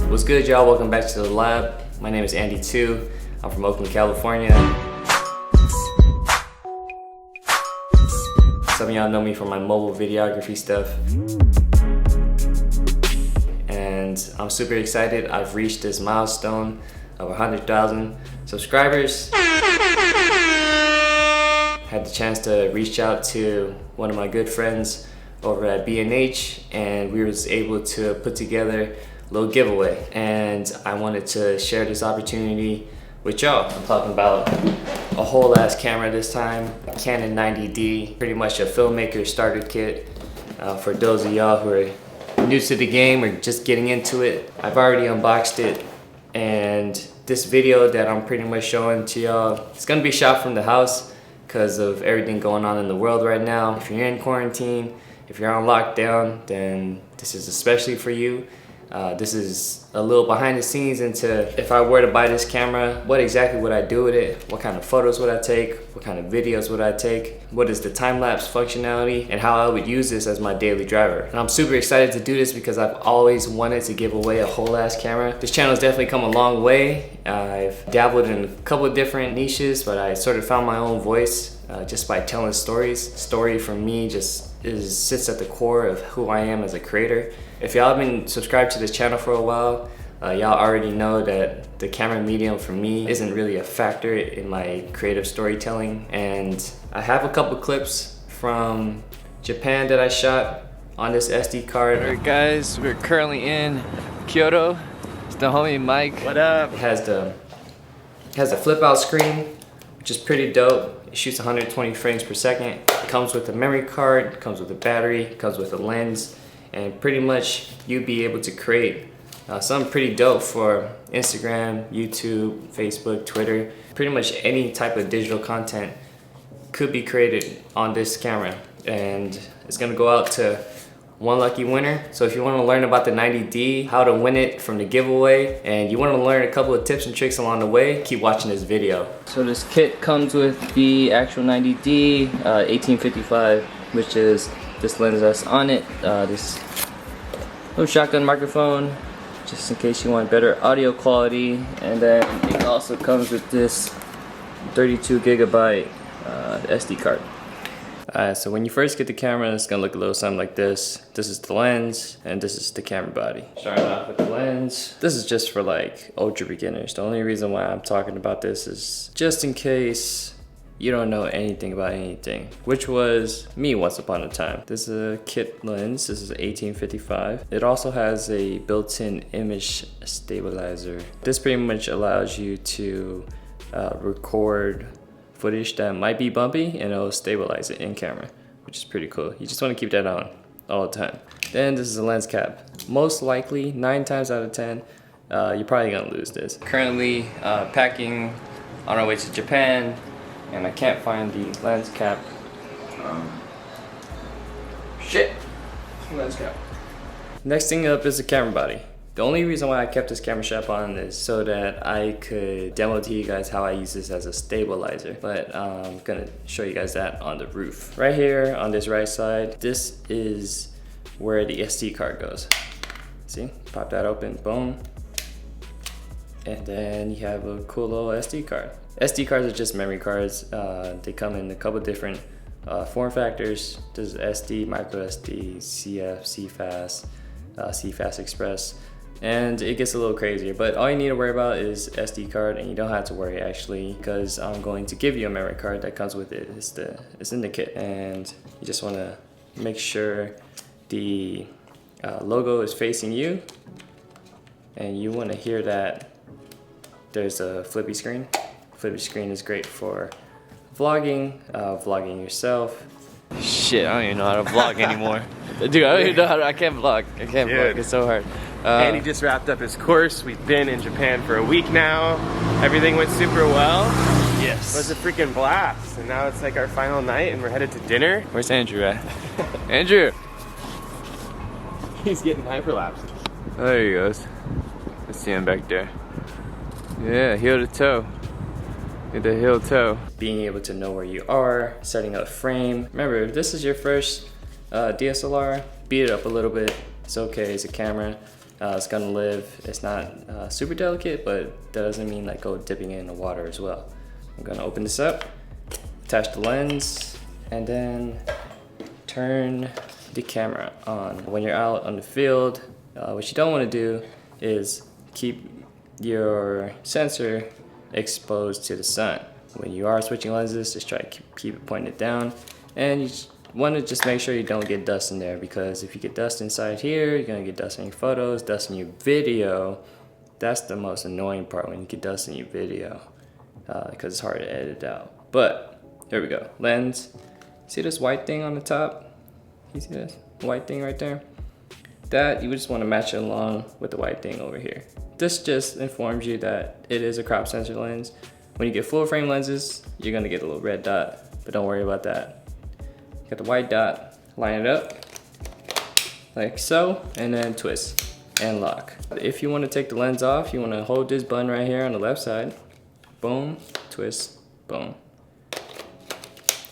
What's good, y'all? Welcome back to the lab. My name is Andy 2. I'm from Oakland, California. Some of y'all know me from my mobile videography stuff. And I'm super excited. I've reached this milestone of 100,000 subscribers. Had the chance to reach out to one of my good friends over at B&H, and we was able to put together a little giveaway. And I wanted to share this opportunity with y'all. I'm talking about a whole ass camera this time, a Canon 90D, pretty much a filmmaker starter kit for those of y'all who are new to the game or just getting into it. I've already unboxed it, and this video that I'm pretty much showing to y'all, it's gonna be shot from the house because of everything going on in the world right now. If you're in quarantine, if you're on lockdown, then this is especially for you. This is a little behind the scenes into if I were to buy this camera, what exactly would I do with it? What kind of photos would I take? What kind of videos would I take? What is the time-lapse functionality? And how I would use this as my daily driver. And I'm super excited to do this because I've always wanted to give away a whole ass camera. This channel's definitely come a long way. I've dabbled in a couple of different niches, but I sort of found my own voice just by telling stories. Story for me just sits at the core of who I am as a creator. If y'all have been subscribed to this channel for a while, y'all already know that the camera medium for me isn't really a factor in my creative storytelling. And I have a couple clips from Japan that I shot on this SD card. Alright guys, we're currently in Kyoto. It's the homie Mike. What up? It has the flip out screen, which is pretty dope. It shoots 120 frames per second. It comes with a memory card, comes with a battery, comes with a lens, and pretty much you'd be able to create something pretty dope for Instagram, YouTube, Facebook, Twitter. Pretty much any type of digital content could be created on this camera, and it's gonna go out to one lucky winner. So if you want to learn about the 90D, how to win it from the giveaway, and you want to learn a couple of tips and tricks along the way, keep watching this video. So this kit comes with the actual 90D 1855, which is this lens that's on it, this little shotgun microphone, just in case you want better audio quality, and then it also comes with this 32 gigabyte SD card. So when you first get the camera, it's gonna look a little something like this. This is the lens, and this is the camera body. Starting off with the lens. This is just for like ultra beginners. The only reason why I'm talking about this is just in case you don't know anything about anything, which was me once upon a time. This is a kit lens. This is 1855. It also has a built-in image stabilizer. This pretty much allows you to record footage that might be bumpy, and it'll stabilize it in camera, which is pretty cool. You just want to keep that on all the time. Then this is a lens cap. Most likely, 9 times out of 10, you're probably gonna lose this. Currently packing on our way to Japan, and I can't find the lens cap. Shit, lens cap. Next thing up is the camera body. The only reason why I kept this camera strap on is so that I could demo to you guys how I use this as a stabilizer, but I'm gonna show you guys that on the roof. Right here on this right side, this is where the SD card goes. See, pop that open, boom. And then you have a cool little SD card. SD cards are just memory cards. They come in a couple different form factors. This is SD, micro SD, CF, CFast, CFast Express. And it gets a little crazier, but all you need to worry about is SD card, and you don't have to worry actually, because I'm going to give you a memory card that comes with it. It's in the kit, and you just want to make sure the logo is facing you, and you want to hear that there's a flippy screen. Flippy screen is great for vlogging, vlogging yourself. Shit, I don't even know how to vlog anymore. Dude, I don't even know how to, I can't vlog. I can't vlog, it's so hard. Andy just wrapped up his course. We've been in Japan for a week now. Everything went super well. Yes. It was a freaking blast. And now it's like our final night and we're headed to dinner. Where's Andrew at? Andrew! He's getting hyperlapses. Oh, there he goes. I see him back there. Yeah, heel to toe. Get the heel toe. Being able to know where you are, setting up frame. Remember, if this is your first DSLR, beat it up a little bit. It's okay, it's a camera. It's gonna live. It's not super delicate, but that doesn't mean like go dipping it in the water as well. I'm gonna open this up, attach the lens, and then turn the camera on. When you're out on the field, what you don't want to do is keep your sensor exposed to the sun. When you are switching lenses, just try to keep it pointed down, and you want to just make sure you don't get dust in there, because if you get dust inside here, you're gonna get dust in your photos, dust in your video. That's the most annoying part, when you get dust in your video, because it's hard to edit out. But here we go. Lens. See this white thing on the top? You see this white thing right there? That you just want to match it along with the white thing over here. This just informs you that it is a crop sensor lens. When you get full frame lenses, you're gonna get a little red dot, but don't worry about that. Got the white dot, line it up like so, and then twist and lock. If you want to take the lens off, you want to hold this button right here on the left side. Boom, twist, boom.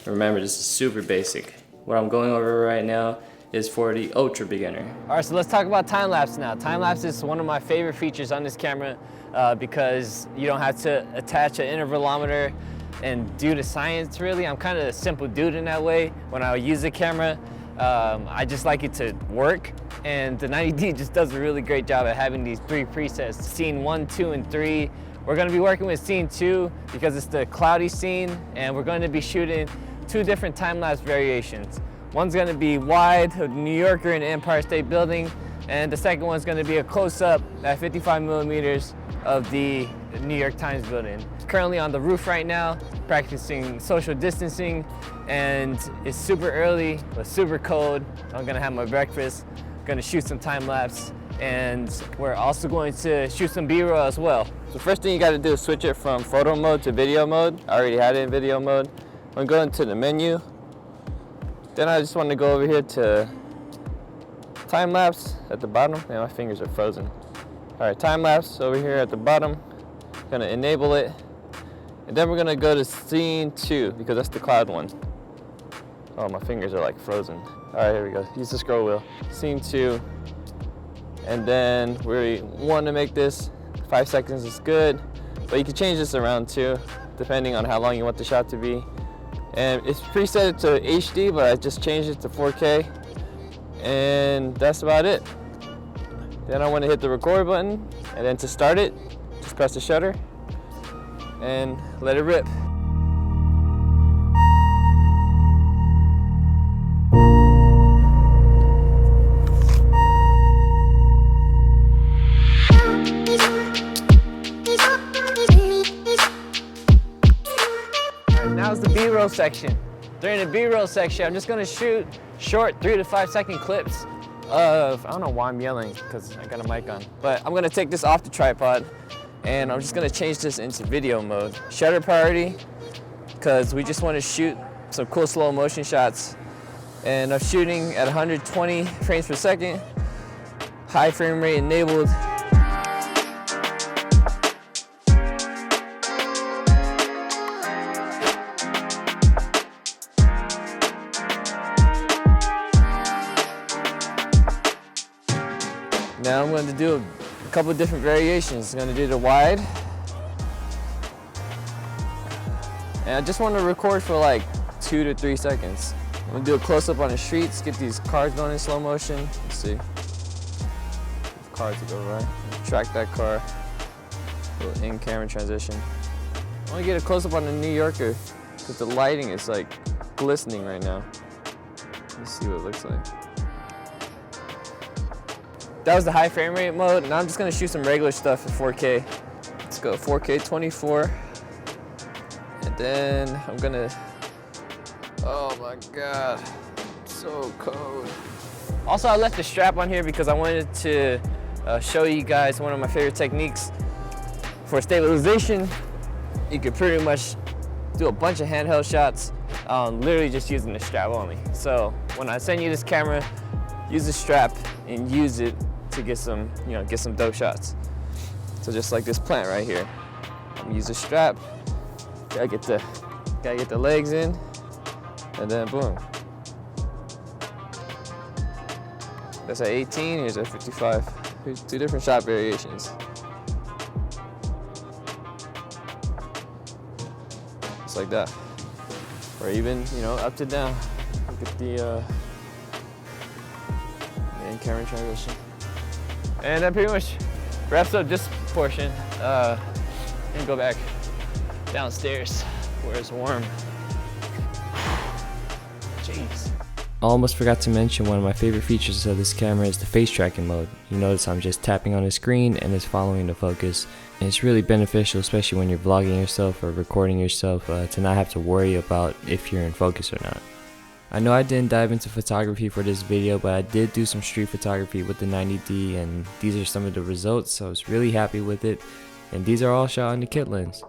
Remember, this is super basic. What I'm going over right now is for the ultra beginner. All right, so let's talk about time-lapse now. Time-lapse is one of my favorite features on this camera because you don't have to attach an intervalometer and do the science really. I'm kind of a simple dude in that way. When I use the camera, I just like it to work, and the 90D just does a really great job at having these 3 presets, scene 1, 2, and 3. We're gonna be working with scene 2 because it's the cloudy scene, and we're going to be shooting 2 different time-lapse variations. One's gonna be wide of New Yorker in the Empire State Building, and the second one's gonna be a close-up at 55 millimeters of the New York Times building. Currently on the roof right now, practicing social distancing, and it's super early, but super cold. I'm gonna have my breakfast, gonna shoot some time-lapse, and we're also going to shoot some B-roll as well. So first thing you gotta do is switch it from photo mode to video mode. I already had it in video mode. I'm gonna go into the menu. Then I just want to go over here to time-lapse at the bottom. Man, my fingers are frozen. All right, time-lapse over here at the bottom. Gonna enable it. And then we're gonna go to scene 2 because that's the cloud one. Oh, my fingers are like frozen. All right, here we go. Use the scroll wheel. Scene 2. And then we want to make this 5 seconds is good, but you can change this around too, depending on how long you want the shot to be. And it's preset to HD, but I just changed it to 4K. And that's about it. Then I want to hit the record button, and then to start it, just press the shutter and let it rip. Now's the B-roll section. During the B-roll section, I'm just gonna shoot short 3 to 5 second clips of, I don't know why I'm yelling because I got a mic on, but I'm gonna take this off the tripod and I'm just gonna change this into video mode. Shutter priority, because we just wanna shoot some cool slow motion shots. And I'm shooting at 120 frames per second, high frame rate enabled. Now I'm going to do a couple of different variations. I'm going to do the wide. And I just want to record for like 2 to 3 seconds. I'm going to do a close-up on the streets, get these cars going in slow motion. Let's see. Cars to go right. Track that car. Little in-camera transition. I want to get a close-up on the New Yorker because the lighting is like glistening right now. Let's see what it looks like. That was the high frame rate mode. Now I'm just gonna shoot some regular stuff at 4K. Let's go 4K 24. And then I'm gonna, oh my God, it's so cold. Also, I left the strap on here because I wanted to show you guys one of my favorite techniques for stabilization. You could pretty much do a bunch of handheld shots, literally just using the strap only. So when I send you this camera, use the strap and use it to get some, get some dope shots. So just like this plant right here, I'm gonna use the strap. Gotta get the legs in, and then boom. That's at 18. Here's at 55. Two different shot variations. Just like that. Or even, you know, up to down. Look at the main camera transition. And that pretty much wraps up this portion. And go back downstairs where it's warm. Jeez. I almost forgot to mention one of my favorite features of this camera is the face tracking mode. You notice I'm just tapping on the screen and it's following the focus. And it's really beneficial, especially when you're vlogging yourself or recording yourself, to not have to worry about if you're in focus or not. I know I didn't dive into photography for this video, but I did do some street photography with the 90D, and these are some of the results, so I was really happy with it. And these are all shot on the kit lens.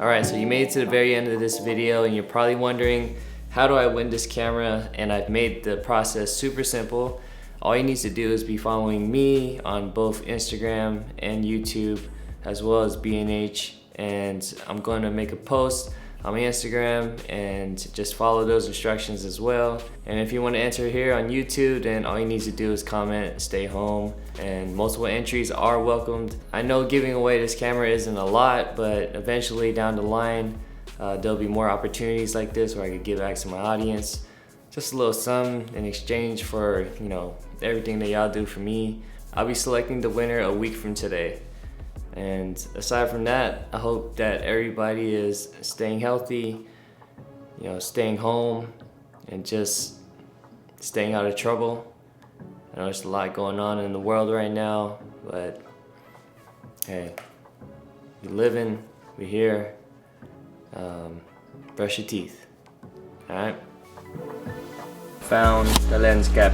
Alright, so you made it to the very end of this video and you're probably wondering, how do I win this camera? And I've made the process super simple. All you need to do is be following me on both Instagram and YouTube, as well as B&H, and I'm going to make a post on my Instagram and just follow those instructions as well. And if you want to enter here on YouTube, then all you need to do is comment, stay home, and multiple entries are welcomed. I know giving away this camera isn't a lot, but eventually down the line there'll be more opportunities like this where I could give back to my audience. Just a little sum in exchange for, you know, everything that y'all do for me. I'll be selecting the winner a week from today. And aside from that, I hope that everybody is staying healthy, you know, staying home, and just staying out of trouble. I know there's a lot going on in the world right now, but hey, we're living, we're here. Brush your teeth, alright? Found the lens cap.